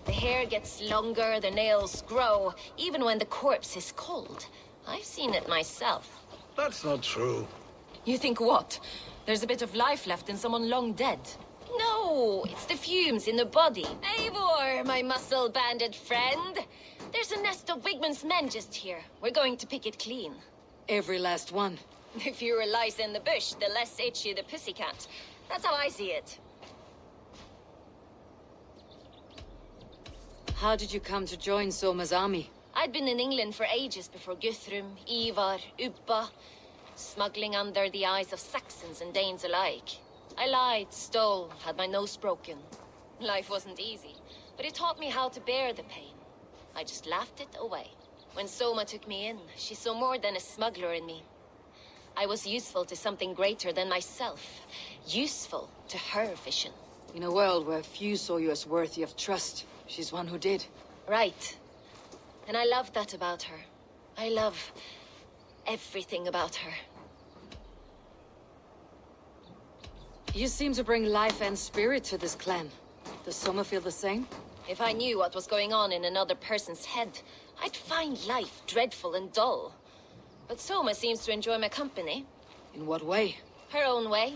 The hair gets longer, the nails grow, even when the corpse is cold. I've seen it myself. That's not true. You think what? There's a bit of life left in someone long dead. No, it's the fumes in the body. Eivor, my muscle-banded friend. There's a nest of Wigman's men just here. We're going to pick it clean. Every last one. The fewer lice in the bush, the less itchy the pussycat. That's how I see it. How did you come to join Soma's army? I'd been in England for ages before Guthrum, Eivor, Ubba, smuggling under the eyes of Saxons and Danes alike. I lied, stole, had my nose broken. Life wasn't easy, but it taught me how to bear the pain. I just laughed it away. When Soma took me in, she saw more than a smuggler in me. I was useful to something greater than myself. Useful to her vision. In a world where few saw you as worthy of trust, she's one who did. Right. And I love that about her. I love everything about her. You seem to bring life and spirit to this clan. Does Soma feel the same? If I knew what was going on in another person's head, I'd find life dreadful and dull. But Soma seems to enjoy my company. In what way? Her own way.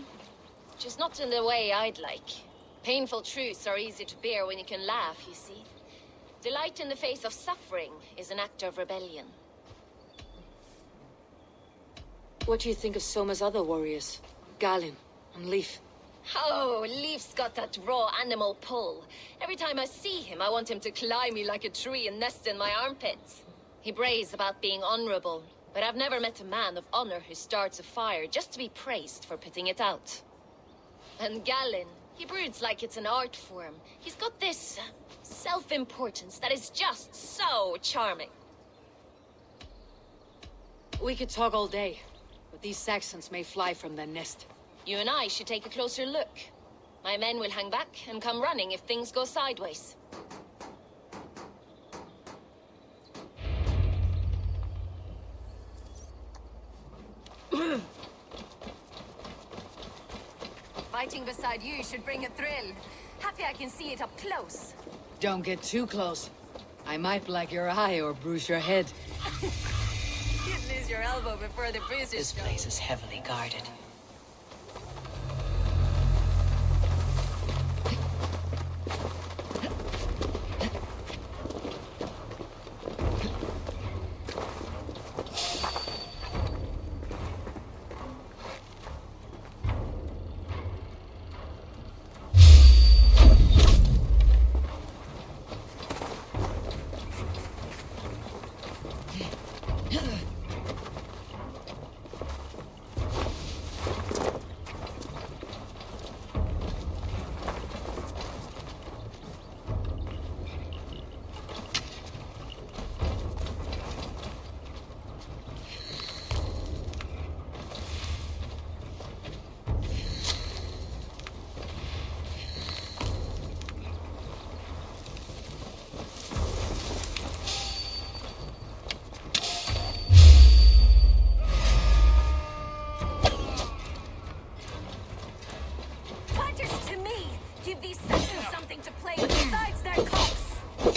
Just not in the way I'd like. Painful truths are easy to bear when you can laugh, you see. Delight in the face of suffering is an act of rebellion. What do you think of Soma's other warriors? Galin and Leif? Oh, Leif's got that raw animal pull. Every time I see him, I want him to climb me like a tree and nest in my armpits. He brays about being honorable, but I've never met a man of honor who starts a fire just to be praised for putting it out. And Galin, he broods like it's an art form. He's got this self-importance that is just so charming. We could talk all day, but these Saxons may fly from their nest. You and I should take a closer look. My men will hang back and come running if things go sideways. Fighting beside you should bring a thrill. Happy I can see it up close. Don't get too close. I might black your eye or bruise your head. You'd lose your elbow before the bruises. This place is heavily guarded.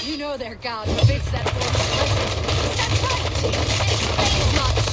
You know their god fits that form of life. That's right! It explains much!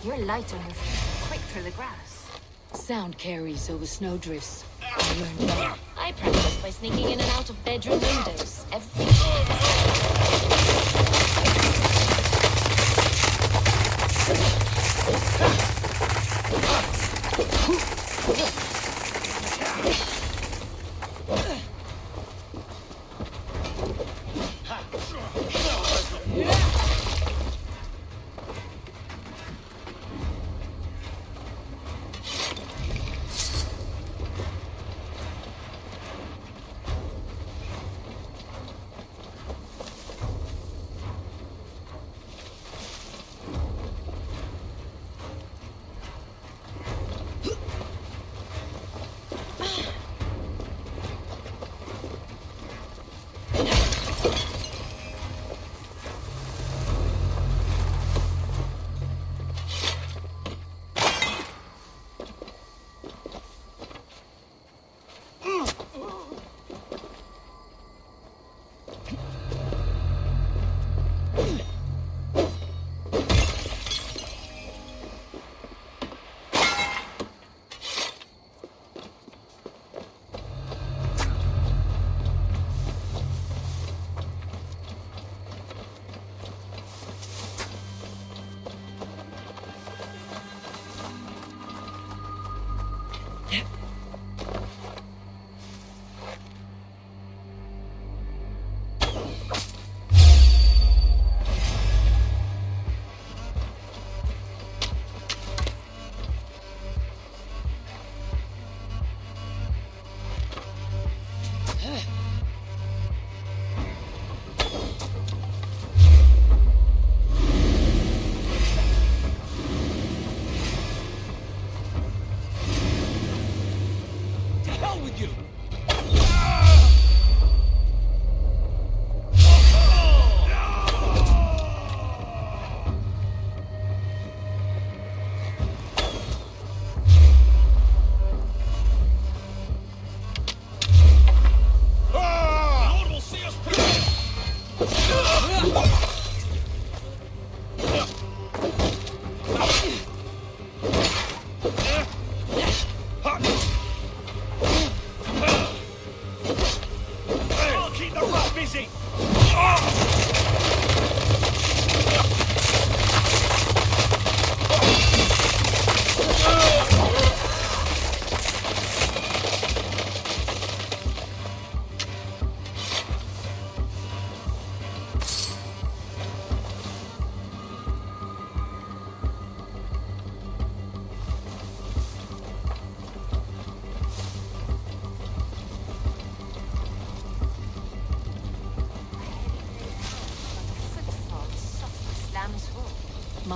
You're light on your feet, quick through the grass. Sound carries over snowdrifts. I learned that. I practice by sneaking in and out of bedroom windows every day.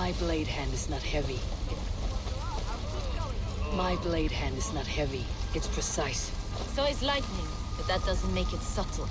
My blade hand is not heavy. My blade hand is not heavy. It's precise. So is lightning, but that doesn't make it subtle.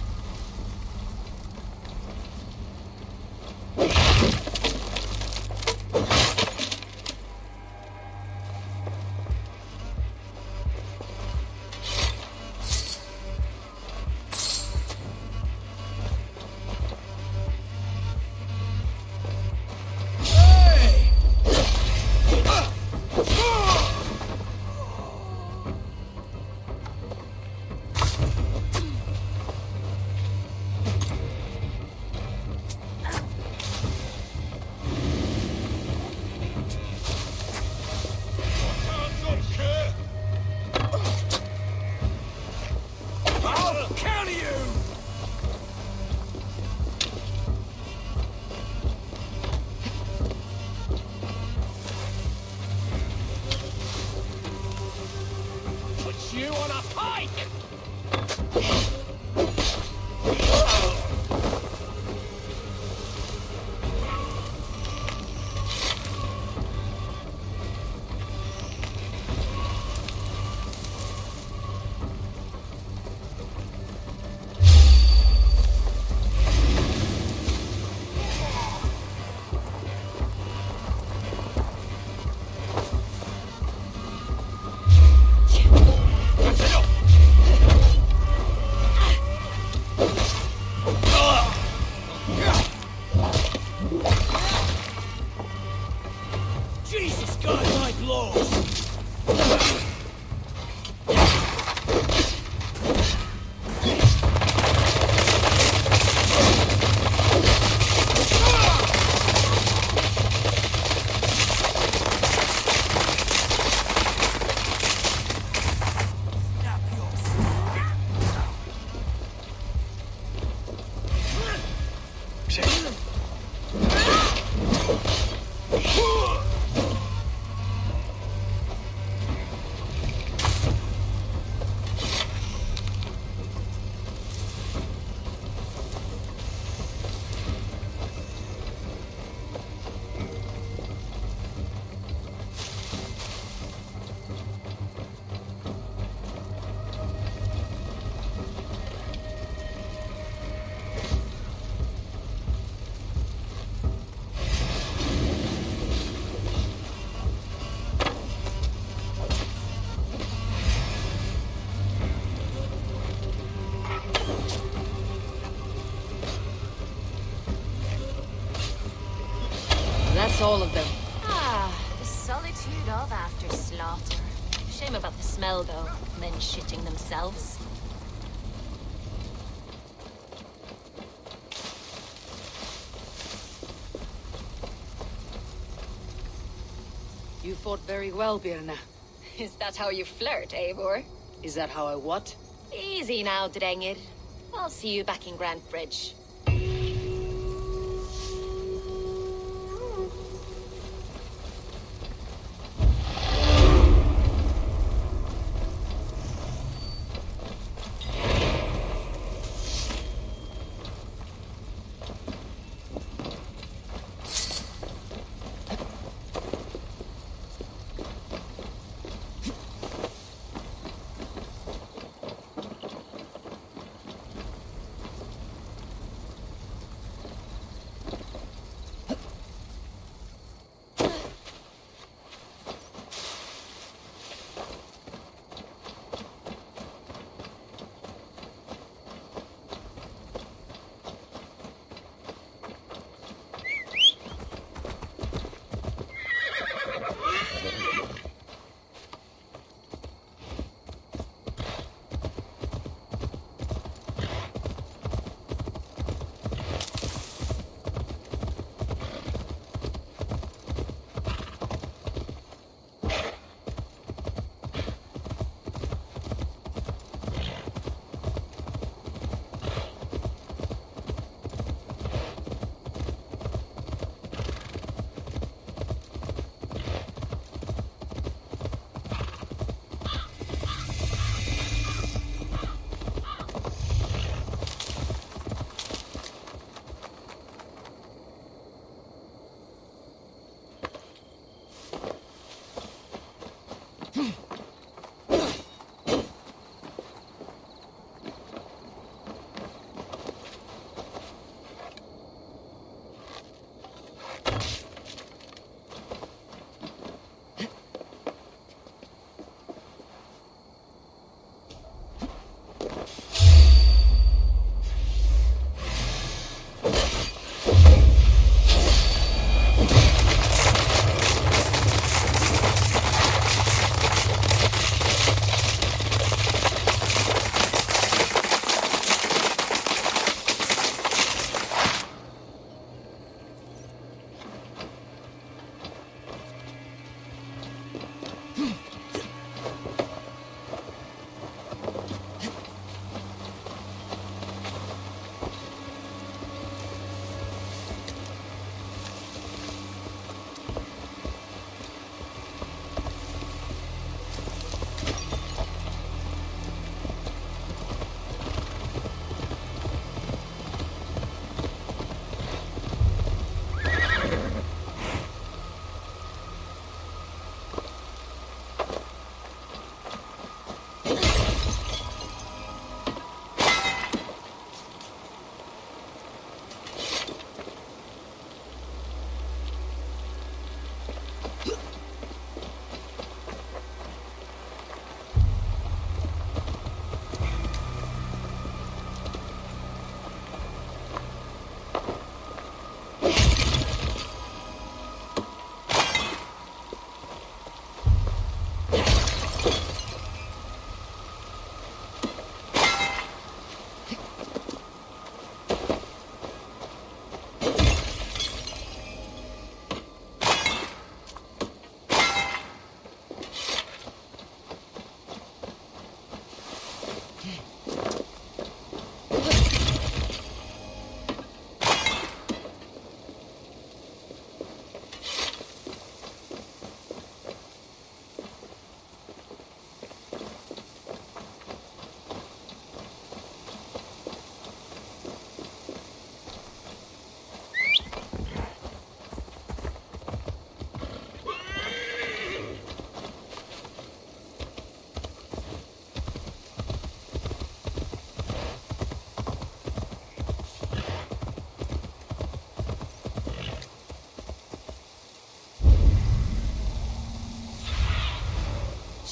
Guard my blows! That's all of them. Ah, the solitude of after slaughter. Shame about the smell, though. Men shitting themselves. You fought very well, Birna. Is that how you flirt, Eivor? Is that how I what? Easy now, Drengir. I'll see you back in Grand Bridge.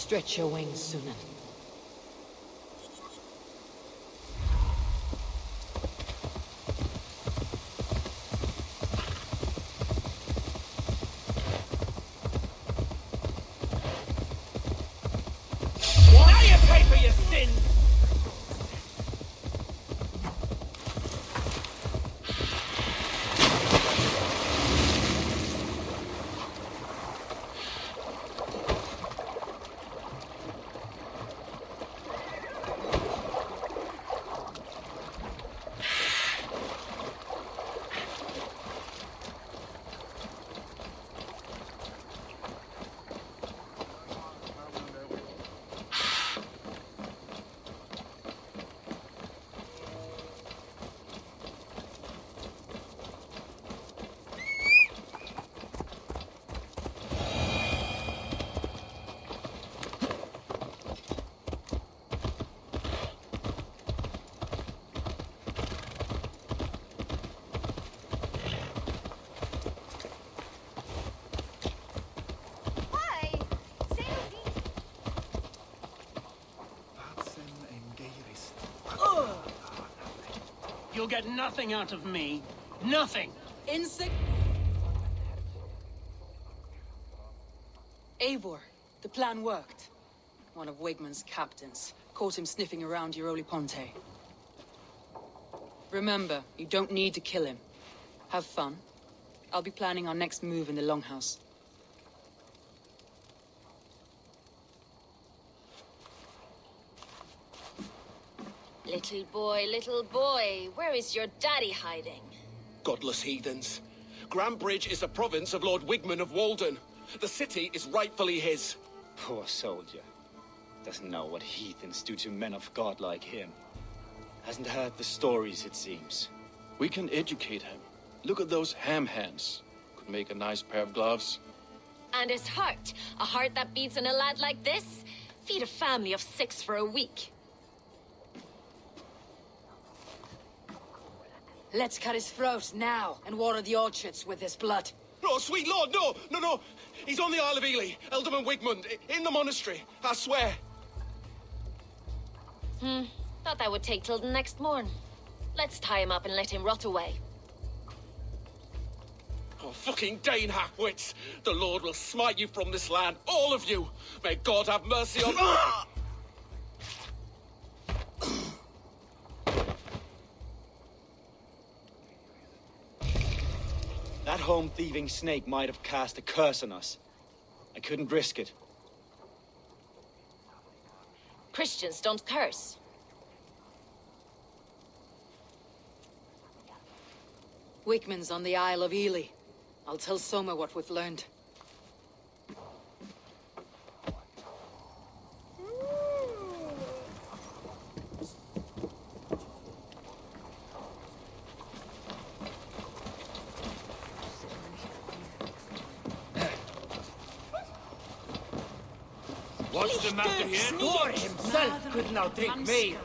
Stretch your wings, Sunan. Now you pay for your sins! You'll get nothing out of me. Nothing! Eivor, the plan worked. One of Wigmund's captains caught him sniffing around Euroli Ponte. Remember, you don't need to kill him. Have fun. I'll be planning our next move in the Longhouse. Little boy, where is your daddy hiding? Godless heathens. Grambridge is a province of Lord Wigmund of Walden. The city is rightfully his. Poor soldier. Doesn't know what heathens do to men of God like him. Hasn't heard the stories, it seems. We can educate him. Look at those ham hands. Could make a nice pair of gloves. And his heart. A heart that beats in a lad like this? Feed a family of 6 for a week. Let's cut his throat now and water the orchards with his blood. No, sweet lord, no! He's on the Isle of Ely, Ealdorman Wigmund, in the monastery, I swear. Thought that would take till the next morn. Let's tie him up and let him rot away. Oh, fucking Dane half-wits! The Lord will smite you from this land, all of you! May God have mercy on... That home-thieving snake might have cast a curse on us. I couldn't risk it. Christians don't curse. Wigmund's on the Isle of Ely. I'll tell Soma what we've learned. What's the matter here? Thor himself could not drink meal.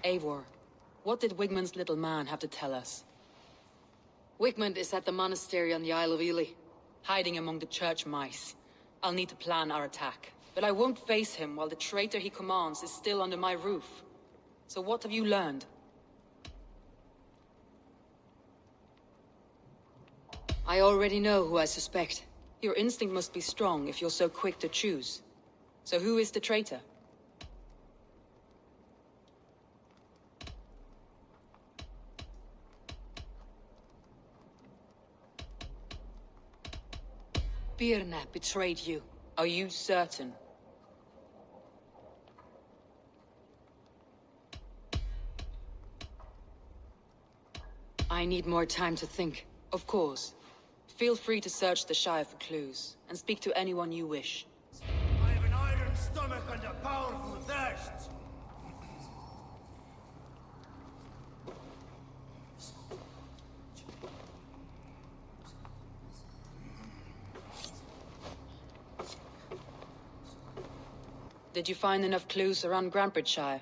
Eivor, what did Wigmund's little man have to tell us? Wigmund is at the monastery on the Isle of Ely, hiding among the church mice. I'll need to plan our attack, but I won't face him while the traitor he commands is still under my roof. So what have you learned? I already know who I suspect. Your instinct must be strong if you're so quick to choose. So who is the traitor? Birna betrayed you. Are you certain? I need more time to think. Of course. Feel free to search the Shire for clues, and speak to anyone you wish. I have an iron stomach and a powerful thirst. Did you find enough clues around Grambridgeshire?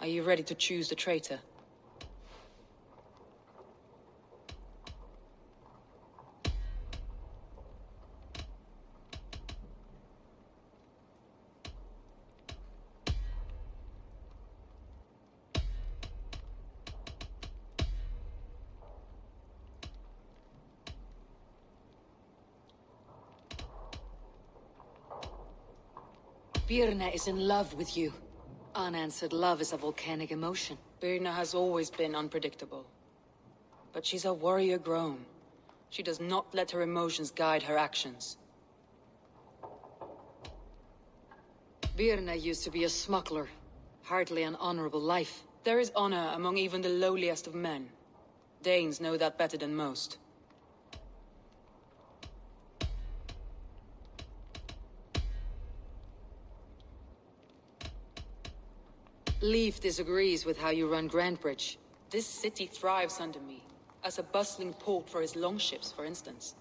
Are you ready to choose the traitor? Birna is in love with you. Unanswered love is a volcanic emotion. Birna has always been unpredictable. But she's a warrior grown. She does not let her emotions guide her actions. Birna used to be a smuggler. Hardly an honorable life. There is honor among even the lowliest of men. Danes know that better than most. Leif disagrees with how you run Grantbridge. This city thrives under me, as a bustling port for his longships, for instance.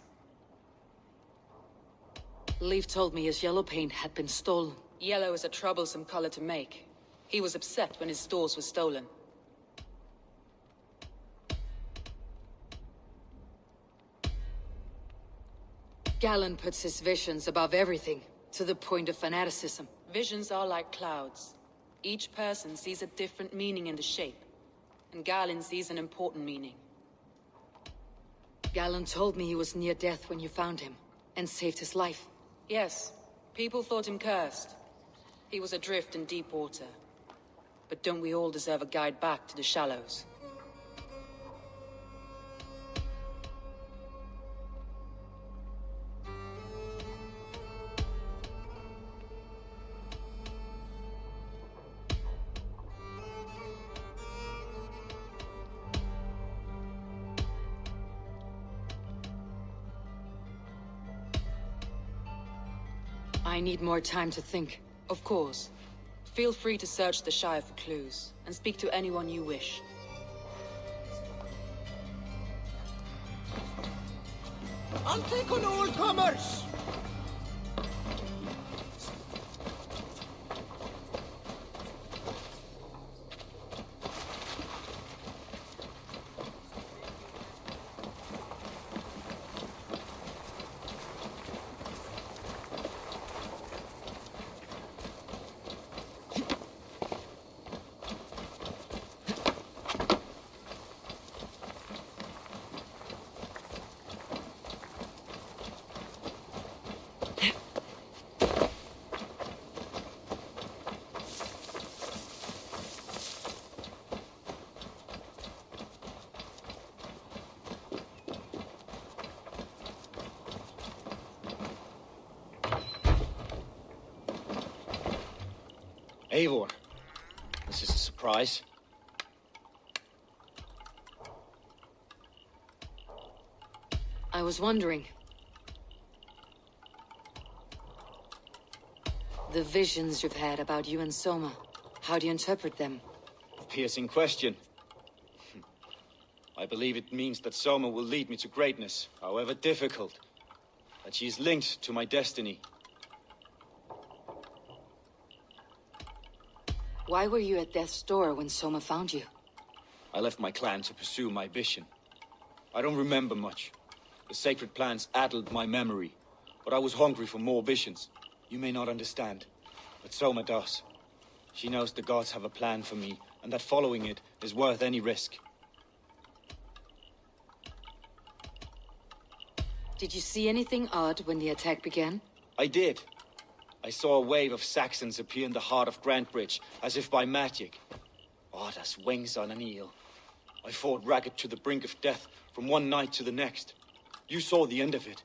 Leif told me his yellow paint had been stolen. Yellow is a troublesome color to make. He was upset when his stores were stolen. Gallen puts his visions above everything, to the point of fanaticism. Visions are like clouds. Each person sees a different meaning in the shape, and Gallen sees an important meaning. Gallen told me he was near death when you found him, and saved his life. Yes, people thought him cursed. He was adrift in deep water. But don't we all deserve a guide back to the shallows? I need more time to think. Of course. Feel free to search the Shire for clues, and speak to anyone you wish. I'll take on all comers! Eivor, this is a surprise. I was wondering. The visions you've had about you and Soma, how do you interpret them? Piercing question. I believe it means that Soma will lead me to greatness, however difficult. That she is linked to my destiny. Why were you at death's door when Soma found you? I left my clan to pursue my vision. I don't remember much. The sacred plants addled my memory, but I was hungry for more visions. You may not understand, but Soma does. She knows the gods have a plan for me, and that following it is worth any risk. Did you see anything odd when the attack began? I did. I saw a wave of Saxons appear in the heart of Grantbridge, as if by magic. Odd as wings on an eel. I fought ragged to the brink of death from one night to the next. You saw the end of it.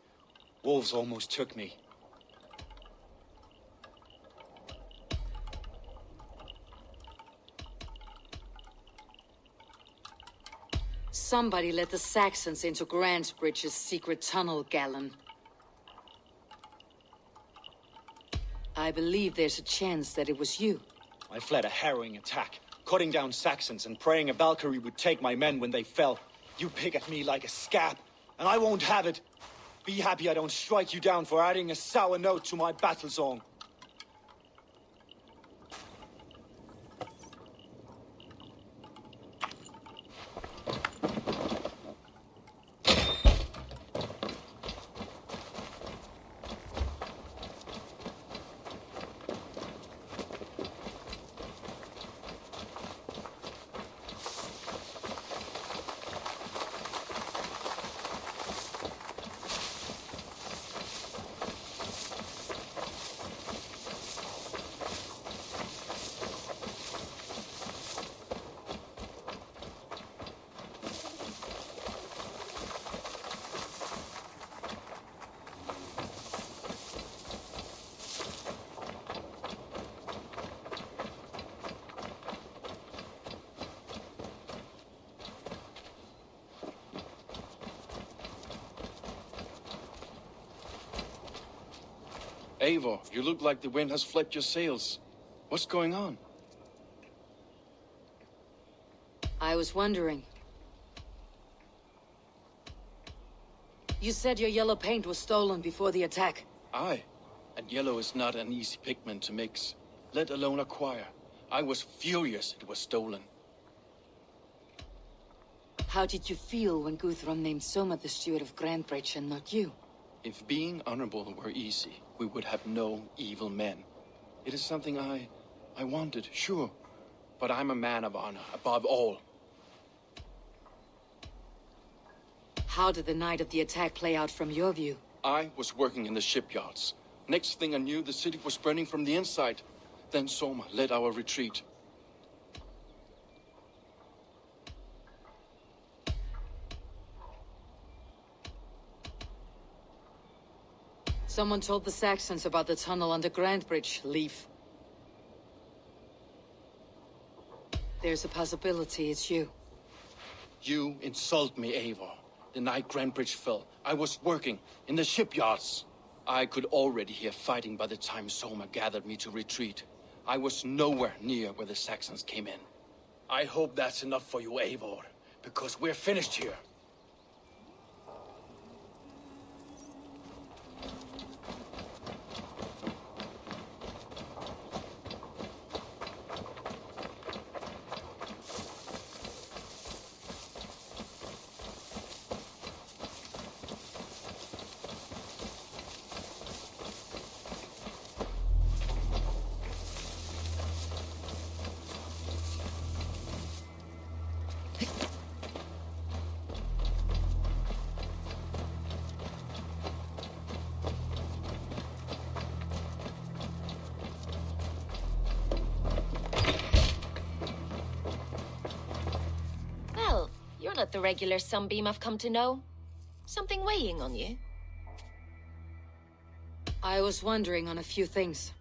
Wolves almost took me. Somebody let the Saxons into Grantbridge's secret tunnel, Gallen. I believe there's a chance that it was you. I fled a harrowing attack, cutting down Saxons and praying a Valkyrie would take my men when they fell. You pick at me like a scab, and I won't have it. Be happy I don't strike you down for adding a sour note to my battle song. Eivor, you look like the wind has flipped your sails. What's going on? I was wondering. You said your yellow paint was stolen before the attack. Aye, and yellow is not an easy pigment to mix, let alone acquire. I was furious it was stolen. How did you feel when Guthrum named Soma the steward of Grandbridge and not you? If being honorable were easy, we would have no evil men. It is something I wanted, sure. But I'm a man of honor, above all. How did the night of the attack play out from your view? I was working in the shipyards. Next thing I knew, the city was burning from the inside. Then Soma led our retreat. Someone told the Saxons about the tunnel under Grandbridge, Leaf. There's a possibility it's you. You insult me, Eivor. The night Grandbridge fell, I was working in the shipyards. I could already hear fighting by the time Soma gathered me to retreat. I was nowhere near where the Saxons came in. I hope that's enough for you, Eivor, because we're finished here. You're not the regular sunbeam I've come to know. Something weighing on you? I was wondering on a few things.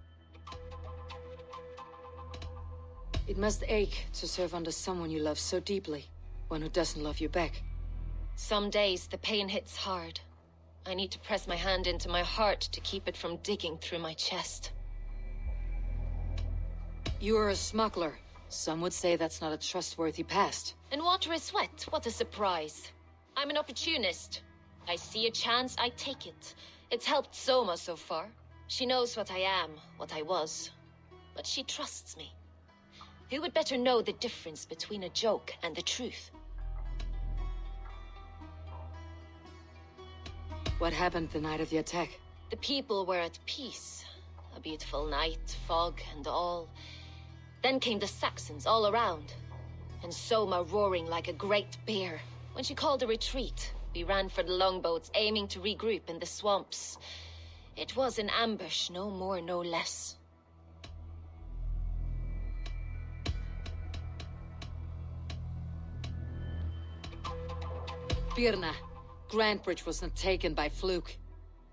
It must ache to serve under someone you love so deeply, one who doesn't love you back. Some days the pain hits hard. I need to press my hand into my heart to keep it from digging through my chest. You are a smuggler. Some would say that's not a trustworthy past. And water is wet, what a surprise. I'm an opportunist. I see a chance, I take it. It's helped Soma so far. She knows what I am, what I was. But she trusts me. Who would better know the difference between a joke and the truth? What happened the night of the attack? The people were at peace. A beautiful night, fog and all. Then came the Saxons all around. And Soma roaring like a great bear. When she called a retreat, we ran for the longboats, aiming to regroup in the swamps. It was an ambush, no more, no less. Birna, Grandbridge was not taken by fluke.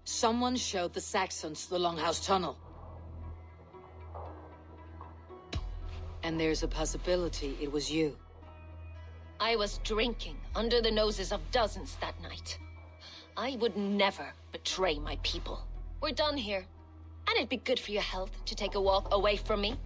Someone showed the Saxons the Longhouse Tunnel. And there's a possibility it was you. I was drinking under the noses of dozens that night. I would never betray my people. We're done here. And it'd be good for your health to take a walk away from me.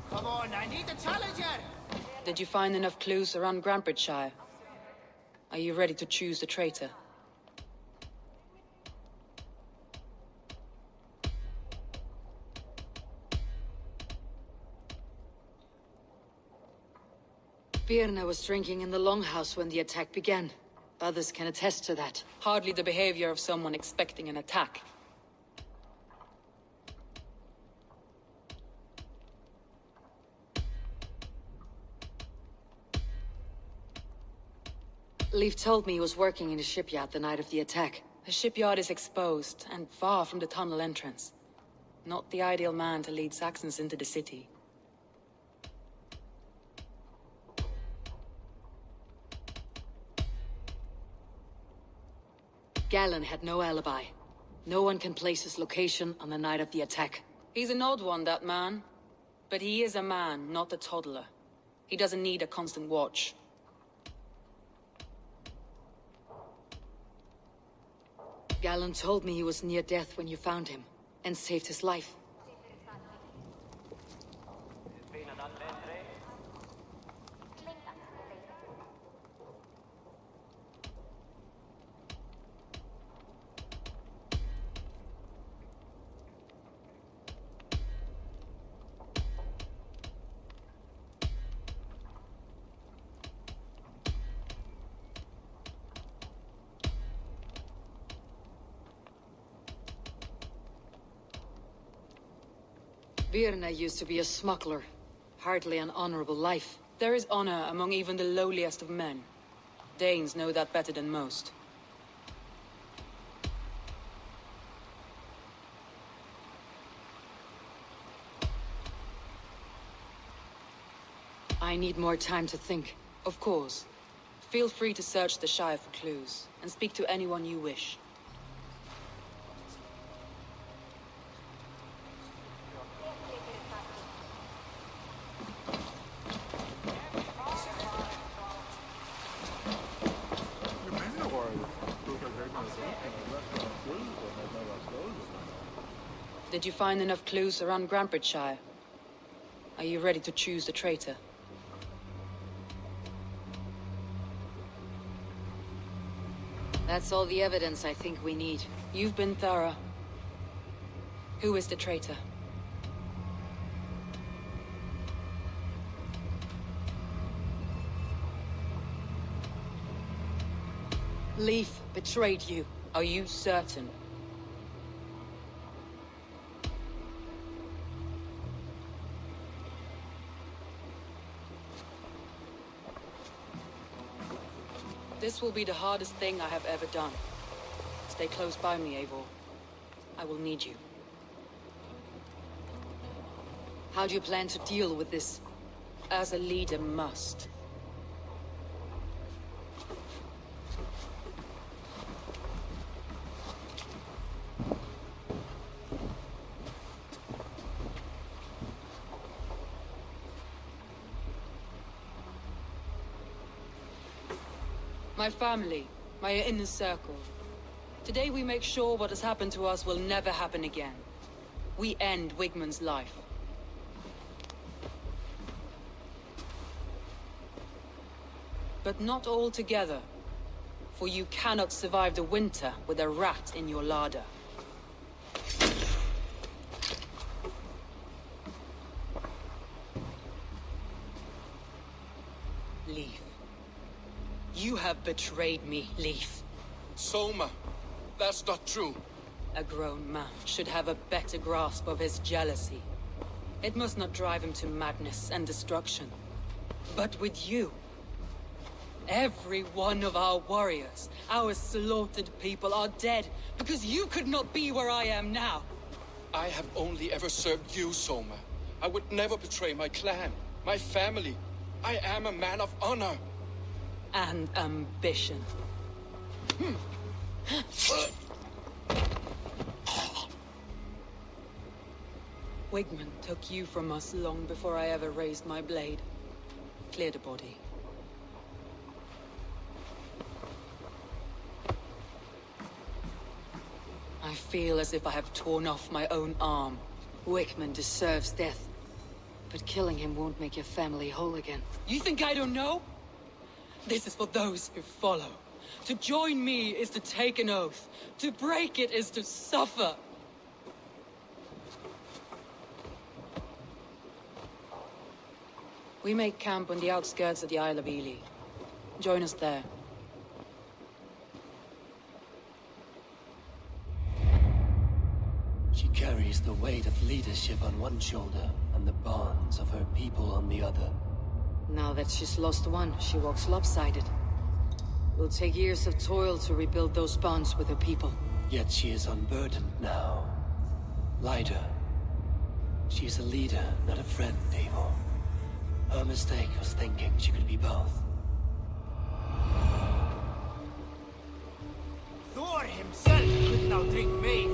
Come on, I need a challenger! Did you find enough clues around Grandbridgeshire? Are you ready to choose the traitor? Birna was drinking in the Longhouse when the attack began. Others can attest to that. Hardly the behavior of someone expecting an attack. Leif told me he was working in a shipyard the night of the attack. The shipyard is exposed and far from the tunnel entrance. Not the ideal man to lead Saxons into the city. Galen had no alibi. No one can place his location on the night of the attack. He's an odd one, that man. But he is a man, not a toddler. He doesn't need a constant watch. Galen told me he was near death when you found him, and saved his life. Birna used to be a smuggler. Hardly an honorable life. There is honor among even the lowliest of men. Danes know that better than most. I need more time to think. Of course. Feel free to search the Shire for clues, and speak to anyone you wish. Did you find enough clues around Grantebridge? Are you ready to choose the traitor? That's all the evidence I think we need. You've been thorough. Who is the traitor? Leif betrayed you. Are you certain? This will be the hardest thing I have ever done. Stay close by me, Eivor. I will need you. How do you plan to deal with this? As a leader must. My family, my inner circle. Today we make sure what has happened to us will never happen again. We end Wigmund's life. But not all together. For you cannot survive the winter with a rat in your larder. Leave. You have betrayed me, Leif. Soma, that's not true. A grown man should have a better grasp of his jealousy. It must not drive him to madness and destruction. But with you, every one of our warriors, our slaughtered people are dead because you could not be where I am now. I have only ever served you, Soma. I would never betray my clan, my family. I am a man of honor. And ambition. Wigmund took you from us long before I ever raised my blade. Clear the body. I feel as if I have torn off my own arm. Wigmund deserves death. But killing him won't make your family whole again. You think I don't know? This is for those who follow. To join me is to take an oath. To break it is to suffer. We make camp on the outskirts of the Isle of Ely. Join us there. She carries the weight of leadership on one shoulder and the bonds of her people on the other. Now that she's lost one, she walks lopsided. It will take years of toil to rebuild those bonds with her people. Yet she is unburdened now. Lighter, She's a leader, not a friend, Eivor. Her mistake was thinking she could be both. Thor himself could now drink me.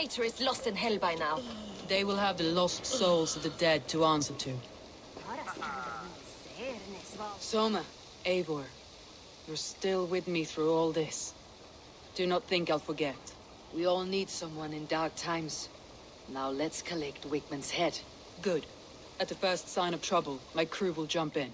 traitor is lost in hell by now. They will have the lost souls of the dead to answer to. Soma, Eivor, you're still with me through all this. Do not think I'll forget. We all need someone in dark times. Now let's collect Wigman's head. Good. At the first sign of trouble, my crew will jump in.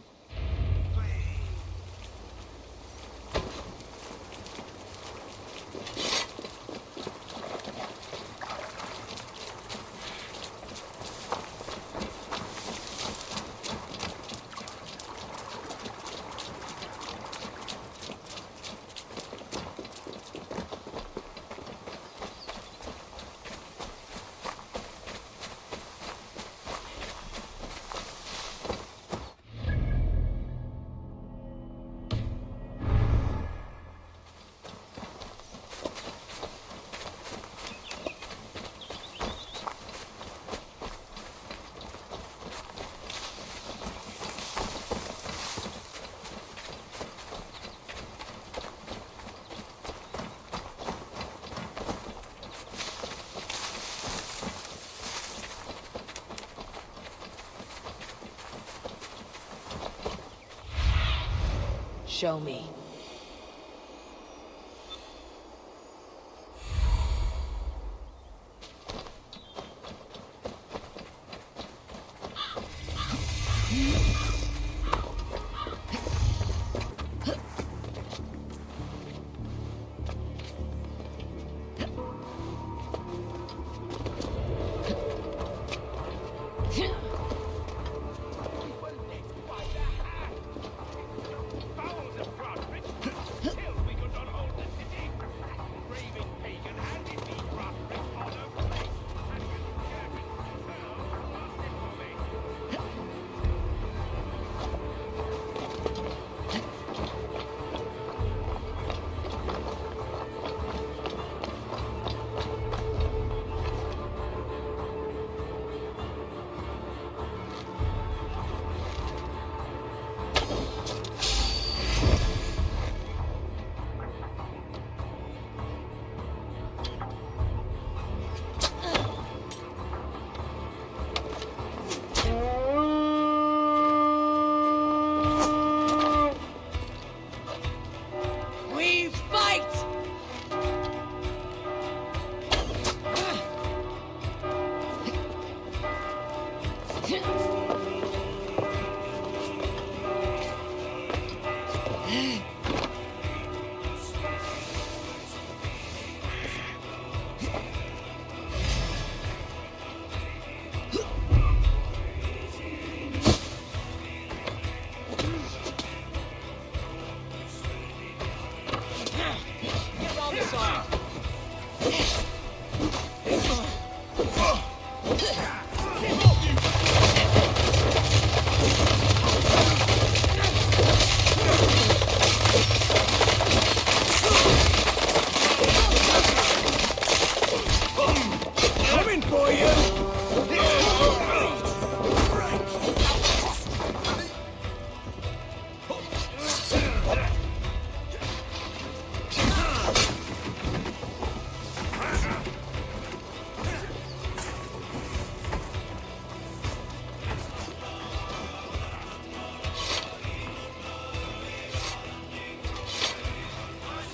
Show me.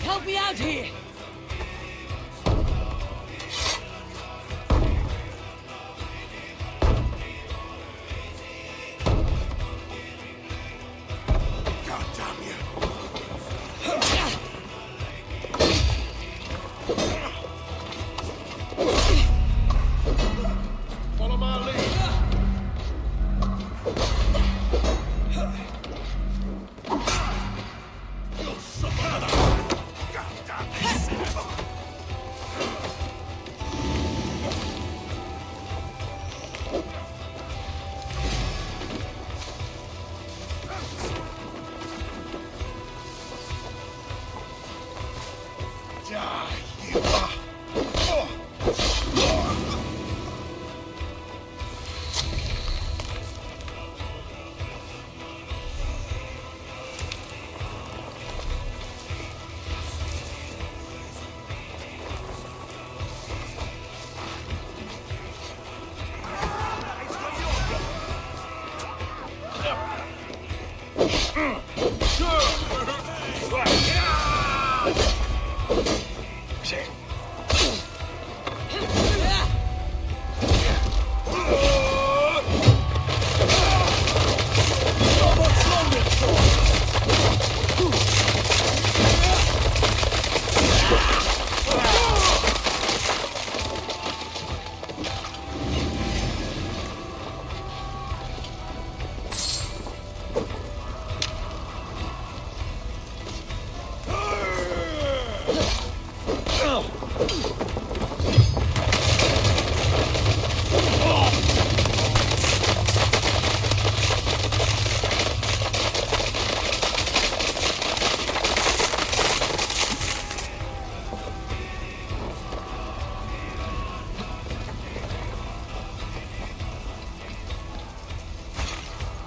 Help me out here! God damn you! Follow my lead. You'll suffer. God damn it!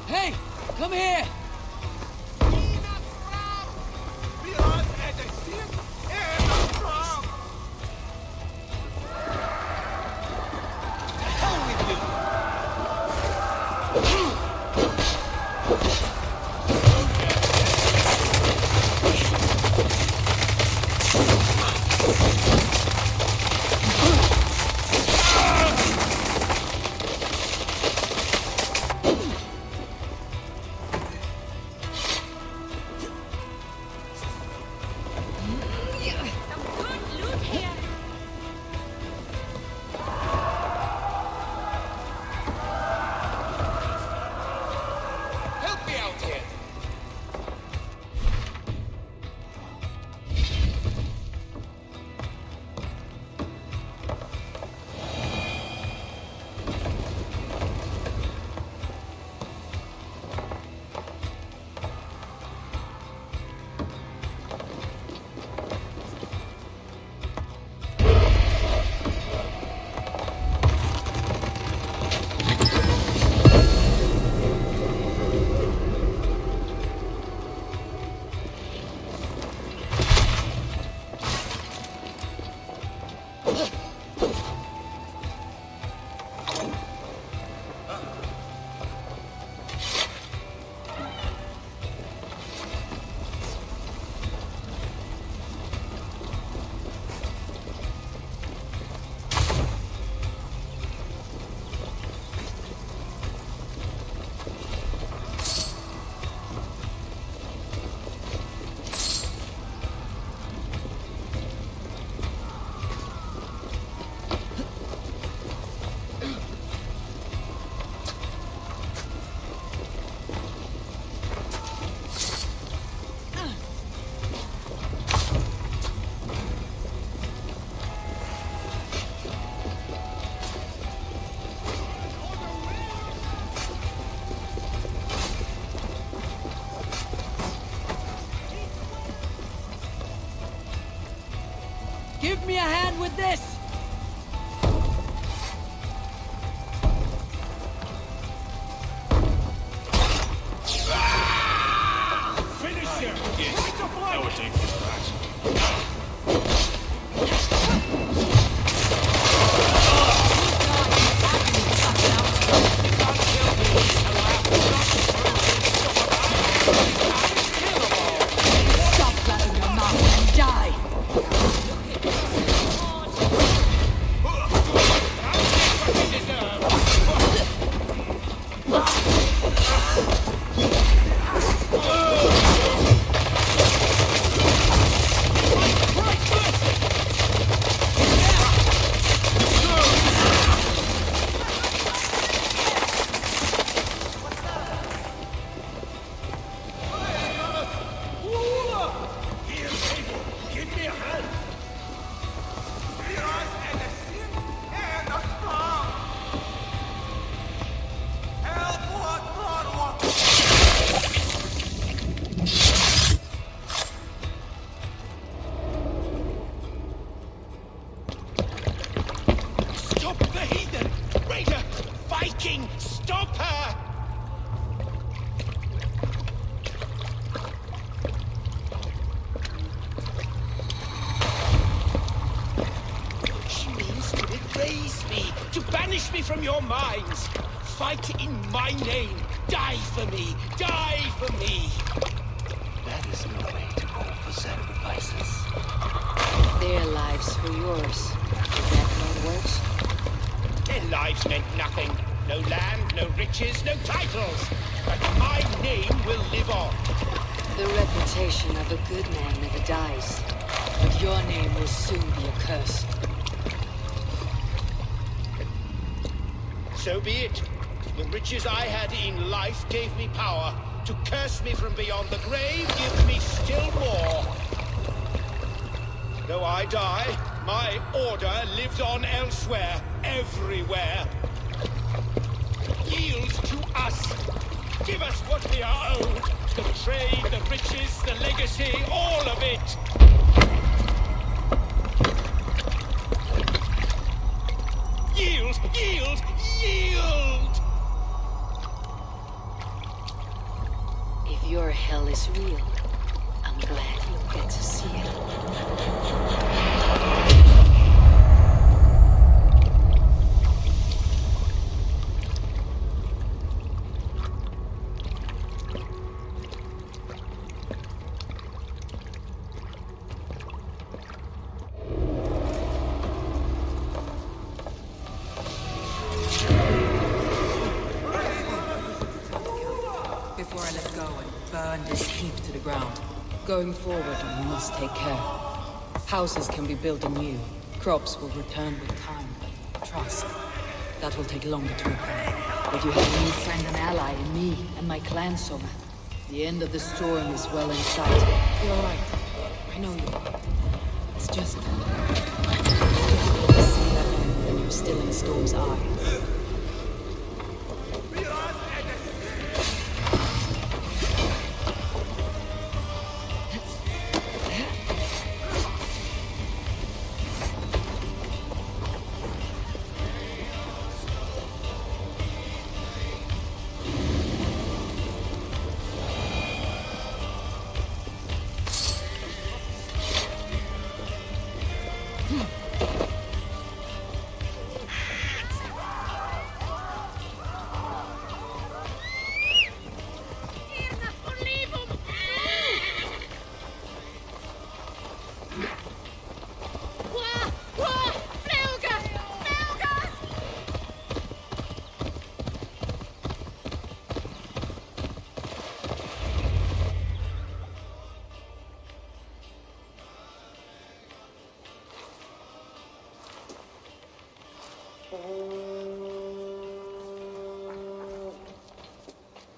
Hey! Come here! Give me a hand with this! Finish him! Yes, I will take this back. Stop flapping your mouth and die! Stop the heathen! Raider! Viking! Stop her! She means to erase me, to banish me from your minds. Fight in my name. Die for me. Die for me. That is no way to call for sacrifices. Their lives for yours. Is that how it works? Their lives meant nothing. No land, no riches, no titles. But my name will live on. The reputation of a good man never dies. But your name will soon be a curse. So be it. The riches I had in life gave me power. To curse me from beyond the grave, give me still more. Though I die, My order lives on elsewhere, everywhere. Yield to us. Give us what we are owed. The trade, the riches, the legacy, all of it. Yield, yield, yield! If your hell is real, I'm glad you'll get to see it. Before I let go and burn this heap to the ground. Going forward, we must take care. Houses can be built anew. Crops will return with time. Trust. That will take longer to repair. But you have a new friend and ally in me and my clan, Soma. The end of the storm is well in sight. You're right. I know you. It's just difficult to see that end when you're still in the storm's eye.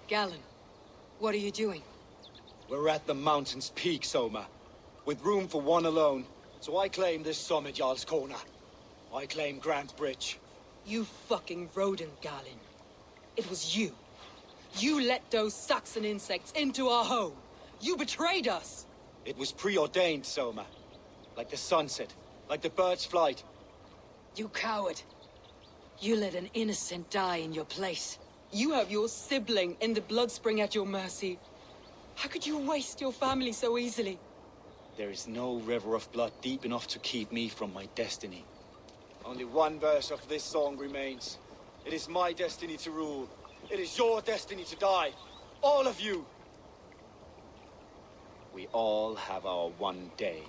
Galen, what are you doing? We're at the mountain's peak, Soma. With room for one alone. So I claim this summit, Jarl's Corner. I claim Grant Bridge. You fucking rodent, Galen. It was you. You let those Saxon insects into our home. You betrayed us. It was preordained, Soma. Like the sunset, like the bird's flight. You coward. You let an innocent die in your place. You have your sibling in the Bloodspring at your mercy. How could you waste your family so easily? There is no river of blood deep enough to keep me from my destiny. Only one verse of this song remains. It is my destiny to rule. It is your destiny to die. All of you. We all have our one day.